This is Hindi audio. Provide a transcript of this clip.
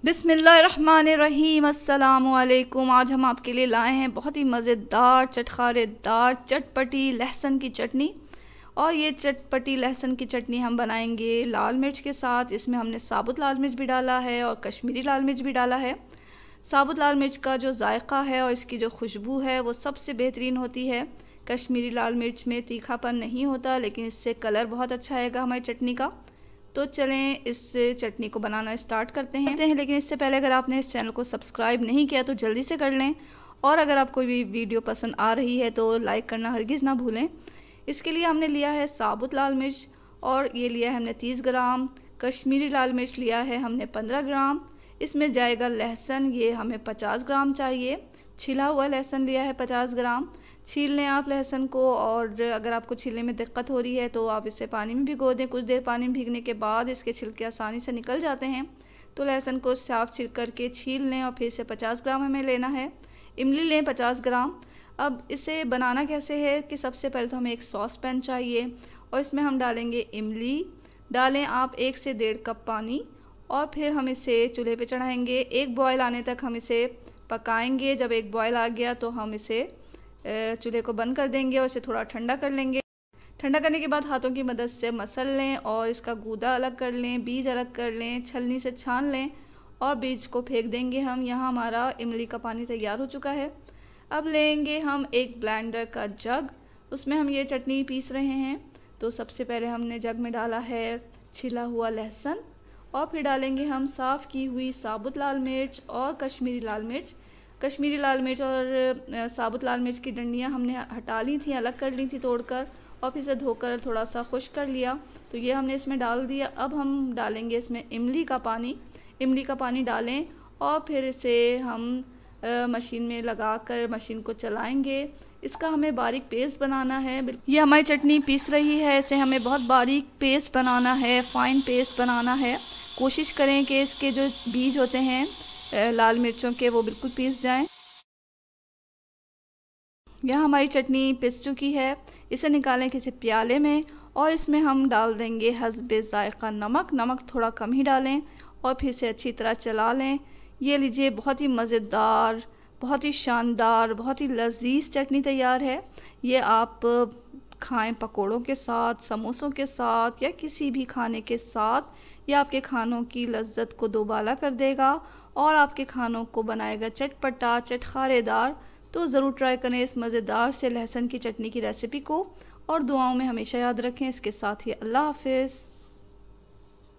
बिस्मिल्लाहिर्रहमानिर्रहीम। अस्सलामुअलैकुम। आज हम आपके लिए लाए हैं बहुत ही मज़ेदार चटखारेदार चटपटी लहसुन की चटनी। और ये चटपटी लहसुन की चटनी हम बनाएंगे लाल मिर्च के साथ। इसमें हमने साबुत लाल मिर्च भी डाला है और कश्मीरी लाल मिर्च भी डाला है। साबुत लाल मिर्च का जो जायका है और इसकी जो खुशबू है वो सबसे बेहतरीन होती है। कश्मीरी लाल मिर्च में तीखापन नहीं होता, लेकिन इससे कलर बहुत अच्छा आएगा हमारी चटनी का। तो चलें इस चटनी को बनाना स्टार्ट करते हैं। लेकिन इससे पहले अगर आपने इस चैनल को सब्सक्राइब नहीं किया तो जल्दी से कर लें। और अगर आपको भी वीडियो पसंद आ रही है तो लाइक करना हरगिज़ ना भूलें। इसके लिए हमने लिया है साबुत लाल मिर्च, और ये लिया है हमने 30 ग्राम। कश्मीरी लाल मिर्च लिया है हमने 15 ग्राम। इसमें जाएगा लहसुन, ये हमें 50 ग्राम चाहिए। छिला हुआ लहसुन लिया है 50 ग्राम। छील लें आप लहसुन को, और अगर आपको छीलने में दिक्कत हो रही है तो आप इसे पानी में भिगो दें। कुछ देर पानी में भीगने के बाद इसके छिलके आसानी से निकल जाते हैं। तो लहसुन को साफ छिल करके छील लें, और फिर इसे 50 ग्राम हमें लेना है। इमली लें 50 ग्राम। अब इसे बनाना कैसे है कि सबसे पहले तो हमें एक सॉस पैन चाहिए, और इसमें हम डालेंगे इमली। डालें आप 1 से 1.5 कप पानी, और फिर हम इसे चूल्हे पे चढ़ाएंगे। एक बॉयल आने तक हम इसे पकाएंगे। जब एक बॉयल आ गया तो हम इसे चूल्हे को बंद कर देंगे और इसे थोड़ा ठंडा कर लेंगे। ठंडा करने के बाद हाथों की मदद से मसल लें और इसका गूदा अलग कर लें, बीज अलग कर लें, छलनी से छान लें और बीज को फेंक देंगे हम। यहाँ हमारा इमली का पानी तैयार हो चुका है। अब लेंगे हम एक ब्लेंडर का जग, उसमें हम ये चटनी पीस रहे हैं। तो सबसे पहले हमने जग में डाला है छिला हुआ लहसुन, और फिर डालेंगे हम साफ़ की हुई साबुत लाल मिर्च और कश्मीरी लाल मिर्च। कश्मीरी लाल मिर्च और साबुत लाल मिर्च की डंडियाँ हमने हटा ली थी, अलग कर ली थी तोड़कर, और फिर इसे धोकर थोड़ा सा खुश्क कर लिया। तो ये हमने इसमें डाल दिया। अब हम डालेंगे इसमें इमली का पानी। इमली का पानी डालें और फिर इसे हम मशीन में लगाकर मशीन को चलाएंगे। इसका हमें बारीक पेस्ट बनाना है। ये हमारी चटनी पीस रही है, इसे हमें बहुत बारीक पेस्ट बनाना है, फ़ाइन पेस्ट बनाना है। कोशिश करें कि इसके जो बीज होते हैं लाल मिर्चों के वो बिल्कुल पीस जाएं। यहाँ हमारी चटनी पिस चुकी है। इसे निकालें किसी प्याले में, और इसमें हम डाल देंगे हस्बे ज़ायक़ा नमक। नमक थोड़ा कम ही डालें, और फिर से अच्छी तरह चला लें। ये लीजिए, बहुत ही मज़ेदार, बहुत ही शानदार, बहुत ही लजीज चटनी तैयार है। ये आप खाएं पकोड़ों के साथ, समोसों के साथ, या किसी भी खाने के साथ। ये आपके खानों की लज्जत को दोबाला कर देगा और आपके खानों को बनाएगा चटपटा चटखारेदार। तो ज़रूर ट्राई करें इस मज़ेदार से लहसुन की चटनी की रेसिपी को, और दुआओं में हमेशा याद रखें। इसके साथ ही अल्लाह हाफ़िज़।